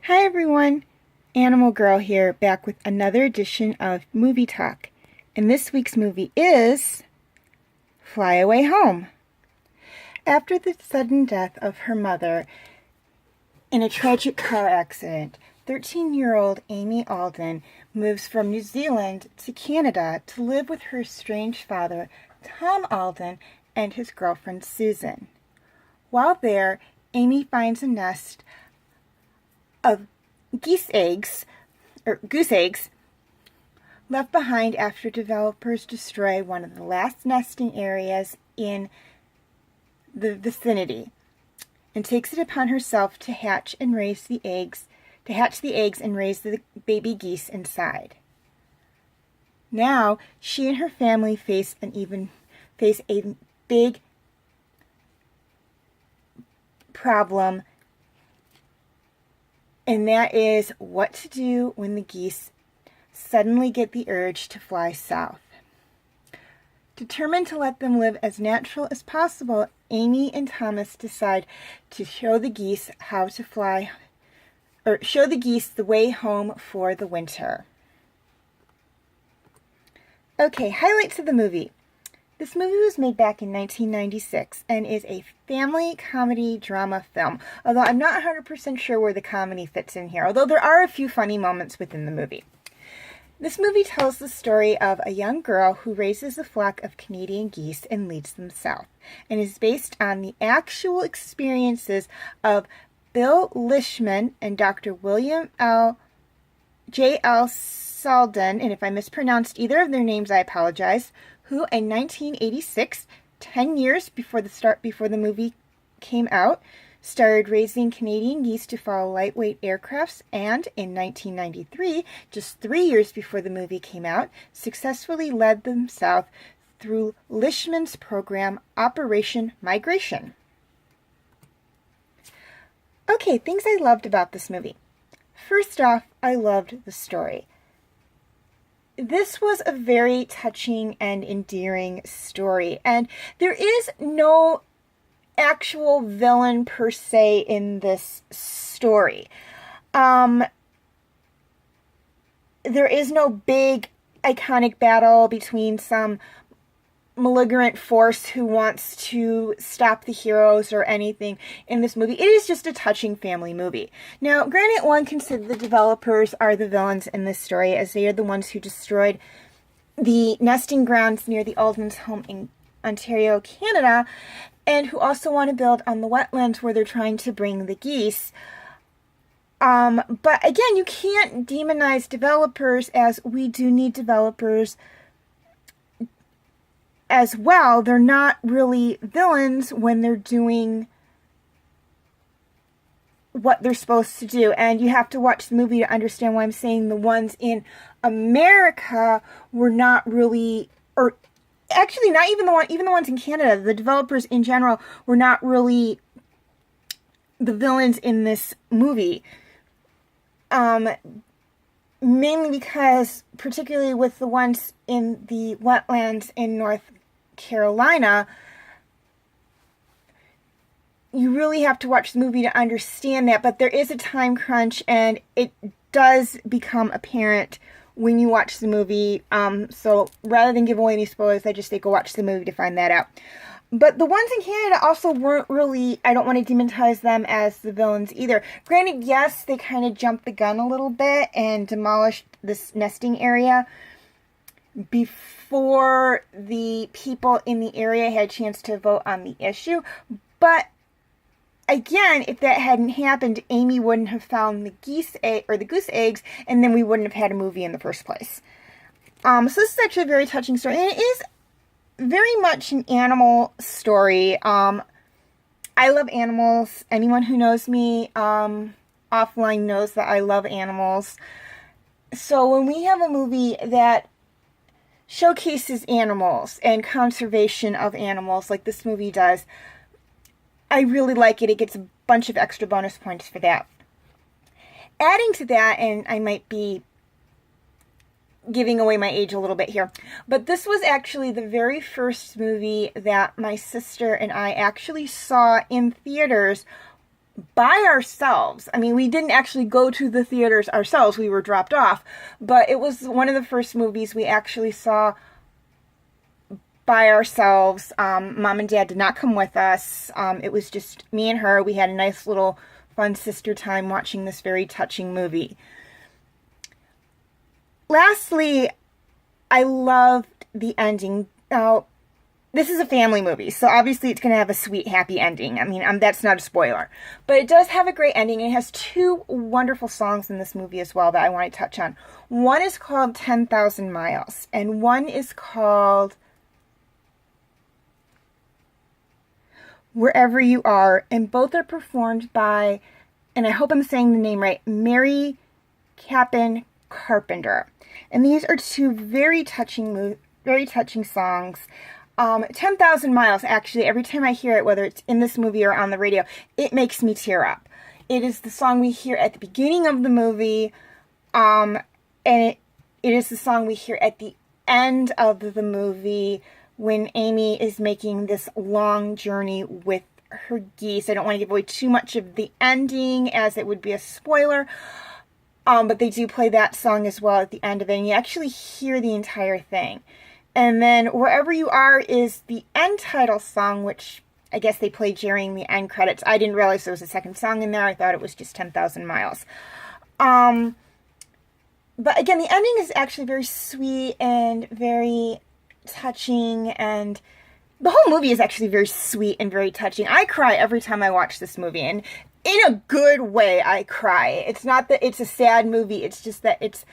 Hi everyone, Animal Girl here, back with another edition of Movie Talk. And this week's movie is Fly Away Home. After the sudden death of her mother in a tragic car accident, 13-year-old Amy Alden moves from New Zealand to Canada to live with her estranged father, Tom Alden, and his girlfriend Susan. While there, Amy finds a nest of goose eggs left behind after developers destroy one of the last nesting areas in the vicinity, and takes it upon herself to hatch the eggs and raise the baby geese inside. Now she and her family face a big problem, and that is what to do when the geese suddenly get the urge to fly south. Determined to let them live as natural as possible, Amy and Thomas decide to show the geese the way home for the winter. Okay, highlights of the movie. This movie was made back in 1996 and is a family comedy drama film, although I'm not 100% sure where the comedy fits in here, although there are a few funny moments within the movie. This movie tells the story of a young girl who raises a flock of Canadian geese and leads them south, and is based on the actual experiences of Bill Lishman and Dr. William J. L. Salden, and if I mispronounced either of their names, I apologize, who in 1986, 10 years before the movie came out, started raising Canadian geese to follow lightweight aircrafts, and in 1993, just 3 years before the movie came out, successfully led them south through Lishman's program, Operation Migration. Okay, things I loved about this movie. First off, I loved the story. This was a very touching and endearing story, and there is no actual villain per se in this story. There is no big iconic battle between some malignant force who wants to stop the heroes or anything in this movie. It is just a touching family movie. Now, granted, one can say the developers are the villains in this story, as they are the ones who destroyed the nesting grounds near the Alden's home in Ontario, Canada, and who also want to build on the wetlands where they're trying to bring the geese. But again, you can't demonize developers, as we do need developers as well. They're not really villains when they're doing what they're supposed to do. And you have to watch the movie to understand why I'm saying the ones in America were not really, or actually not even the ones in Canada, the developers in general were not really the villains in this movie. Mainly because, particularly with the ones in the wetlands in North Carolina, you really have to watch the movie to understand that, but there is a time crunch, and it does become apparent when you watch the movie. So rather than give away any spoilers, I just say go watch the movie to find that out. But the ones in Canada also weren't really, I don't want to demonize them as the villains either. Granted, yes, they kind of jumped the gun a little bit and demolished this nesting area before the people in the area had a chance to vote on the issue. But again, if that hadn't happened, Amy wouldn't have found the goose eggs, and then we wouldn't have had a movie in the first place. So this is actually a very touching story, and it is very much an animal story. I love animals. Anyone who knows me offline knows that I love animals. So when we have a movie that showcases animals and conservation of animals like this movie does, I really like it. It gets a bunch of extra bonus points for that. Adding to that, and I might be giving away my age a little bit here, but this was actually the very first movie that my sister and I actually saw in theaters by ourselves. I mean, we didn't actually go to the theaters ourselves. We were dropped off. But it was one of the first movies we actually saw by ourselves. Mom and Dad did not come with us. It was just me and her. We had a nice little fun sister time watching this very touching movie. Lastly, I loved the ending. Now, this is a family movie, so obviously it's going to have a sweet, happy ending. I mean, that's not a spoiler. But it does have a great ending, and it has two wonderful songs in this movie as well that I want to touch on. One is called 10,000 Miles, and one is called Wherever You Are, and both are performed by, and I hope I'm saying the name right, Mary Capon Carpenter. And these are two very touching songs. 10,000 Miles, actually, every time I hear it, whether it's in this movie or on the radio, it makes me tear up. It is the song we hear at the beginning of the movie, and it is the song we hear at the end of the movie when Amy is making this long journey with her geese. I don't want to give away too much of the ending, as it would be a spoiler, but they do play that song as well at the end of it, and you actually hear the entire thing. And then Wherever You Are is the end title song, which I guess they played during the end credits. I didn't realize there was a second song in there. I thought it was just 10,000 Miles. But again, the ending is actually very sweet and very touching, and the whole movie is actually very sweet and very touching. I cry every time I watch this movie, and in a good way I cry. It's not that it's a sad movie, it's just that it's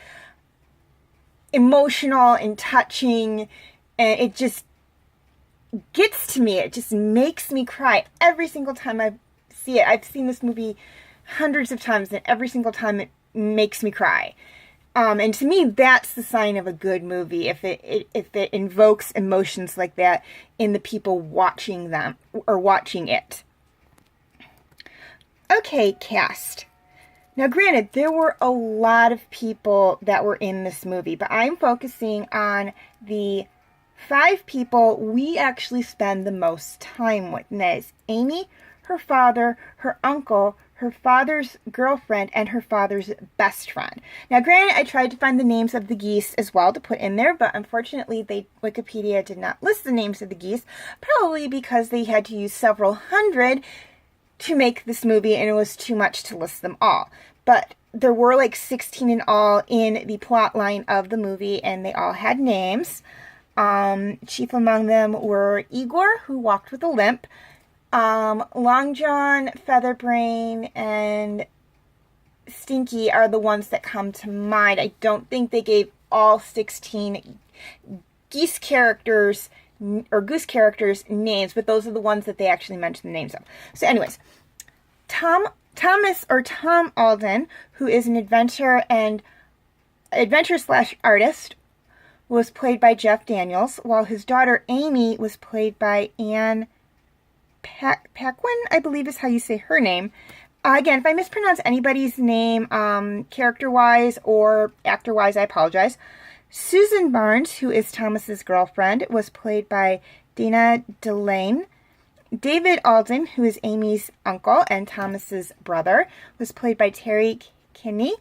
emotional and touching, and it just gets to me. It just makes me cry every single time I see it. I've seen this movie hundreds of times, and every single time it makes me cry. And to me, that's the sign of a good movie, if it invokes emotions like that in the people watching them or watching it. Okay, cast. Now, granted, there were a lot of people that were in this movie, but I'm focusing on the 5 people we actually spend the most time with. And that is Amy, her father, her uncle, her father's girlfriend, and her father's best friend. Now, granted, I tried to find the names of the geese as well to put in there, but unfortunately, Wikipedia did not list the names of the geese, probably because they had to use several hundred to make this movie, and it was too much to list them all. But there were like 16 in all in the plot line of the movie, and they all had names. Chief among them were Igor, who walked with a limp, Long John, Featherbrain, and Stinky are the ones that come to mind. I don't think they gave all 16 geese characters or goose characters names, but those are the ones that they actually mentioned the names of. So anyways, Tom Alden, who is an adventurer / artist, was played by Jeff Daniels, while his daughter Amy was played by Anne Paquin, I believe is how you say her name. Again, if I mispronounce anybody's name, character-wise or actor-wise, I apologize. Susan Barnes, who is Thomas's girlfriend, was played by Dana Delane. David Alden, who is Amy's uncle and Thomas's brother, was played by Terry Kinney.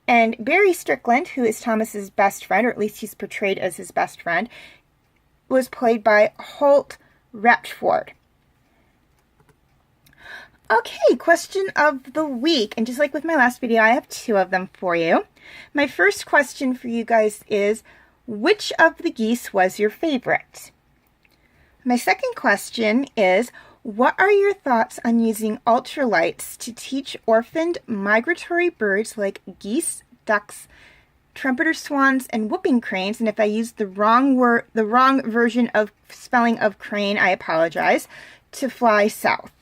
And Barry Strickland, who is Thomas's best friend, or at least he's portrayed as his best friend, was played by Holt Repford. Okay, question of the week. And just like with my last video, I have 2 of them for you. My first question for you guys is, which of the geese was your favorite? My second question is, what are your thoughts on using ultralights to teach orphaned migratory birds like geese, ducks, trumpeter swans, and whooping cranes? And if I used the wrong version of spelling of crane, I apologize, to fly south.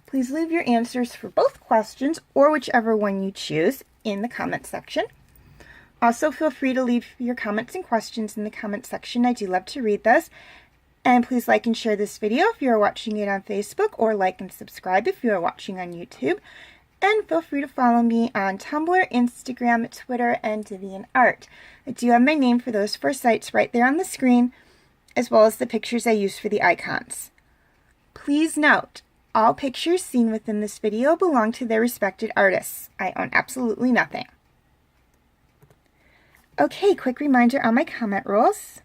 Please leave your answers for both questions, or whichever one you choose, in the comment section. Also, feel free to leave your comments and questions in the comment section. I do love to read those. And please like and share this video if you are watching it on Facebook, or like and subscribe if you are watching on YouTube. And feel free to follow me on Tumblr, Instagram, Twitter, and DeviantArt. I do have my name for those 4 sites right there on the screen, as well as the pictures I use for the icons. Please note, All pictures seen within this video belong to their respected artists. I own absolutely nothing. Okay, quick reminder on my comment rules.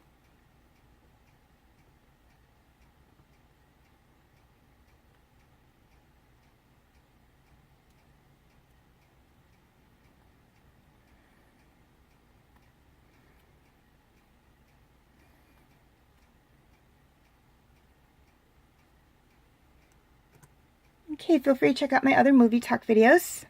Okay, feel free to check out my other movie talk videos.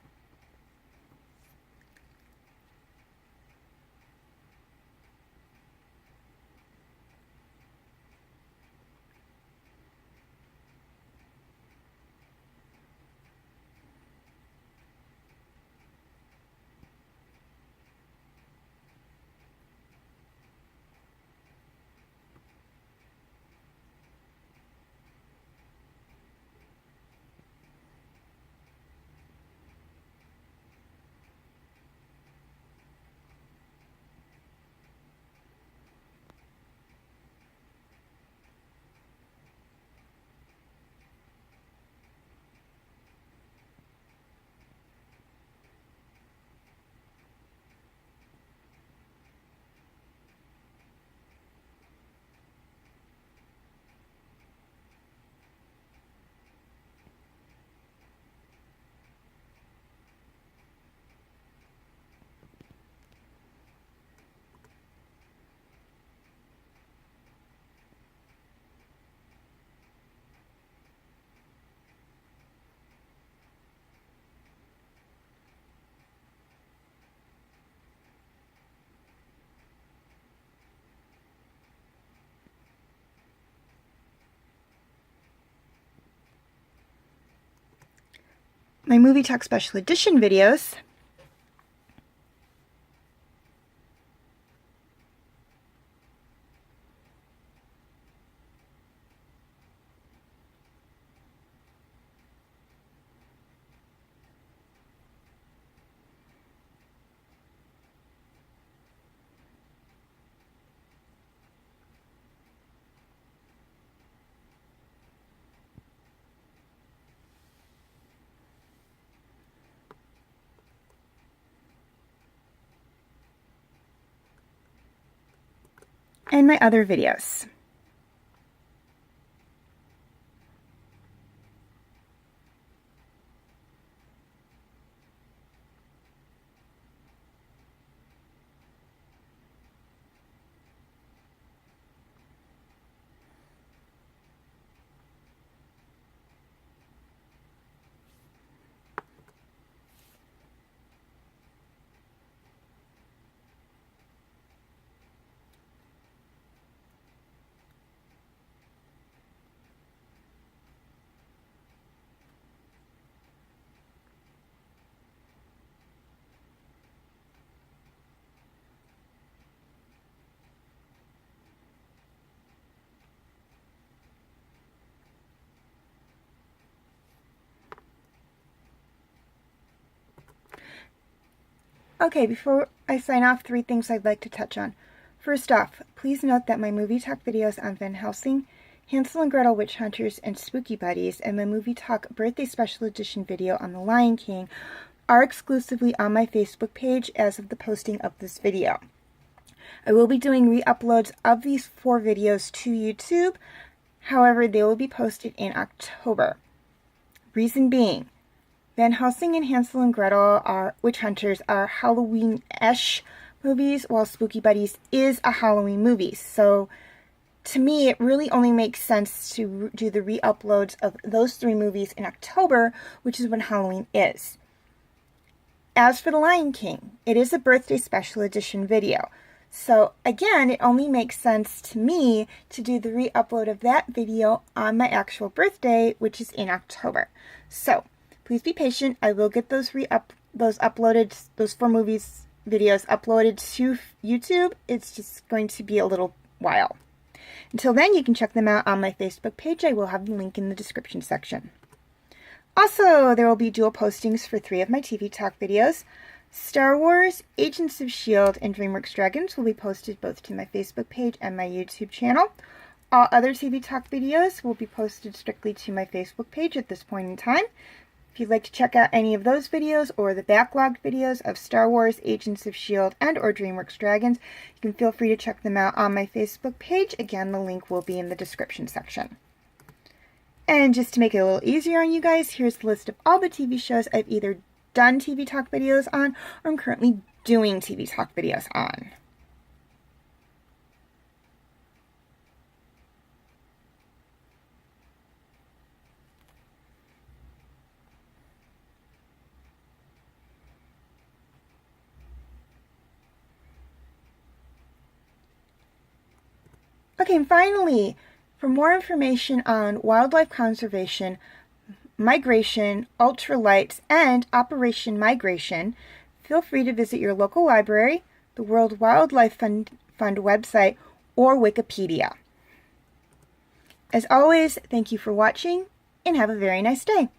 My movie talk special edition videos and my other videos. Okay, before I sign off, 3 things I'd like to touch on. First off, please note that my movie talk videos on Van Helsing, Hansel and Gretel Witch Hunters, and Spooky Buddies, and my movie talk birthday special edition video on The Lion King are exclusively on my Facebook page as of the posting of this video. I will be doing re-uploads of these 4 videos to YouTube. However, they will be posted in October. Reason being, Van Helsing and Hansel and Gretel Witch Hunters are Halloween-ish movies, while Spooky Buddies is a Halloween movie. So, to me, it really only makes sense to do the re-uploads of those 3 movies in October, which is when Halloween is. As for The Lion King, it is a birthday special edition video. So, again, it only makes sense to me to do the re-upload of that video on my actual birthday, which is in October. So, please be patient. I will get those 4 movies videos uploaded to YouTube. It's just going to be a little while. Until then, you can check them out on my Facebook page. I will have the link in the description section. Also, there will be dual postings for 3 of my TV talk videos. Star Wars, Agents of S.H.I.E.L.D., and DreamWorks Dragons will be posted both to my Facebook page and my YouTube channel. All other TV Talk videos will be posted strictly to my Facebook page at this point in time. If you'd like to check out any of those videos or the backlogged videos of Star Wars, Agents of S.H.I.E.L.D., and or DreamWorks Dragons, you can feel free to check them out on my Facebook page. Again, the link will be in the description section. And just to make it a little easier on you guys, here's the list of all the TV shows I've either done TV Talk videos on or I'm currently doing TV Talk videos on. Okay, and finally, for more information on wildlife conservation, migration, ultralights, and Operation Migration, feel free to visit your local library, the World Wildlife Fund website, or Wikipedia. As always, thank you for watching, and have a very nice day.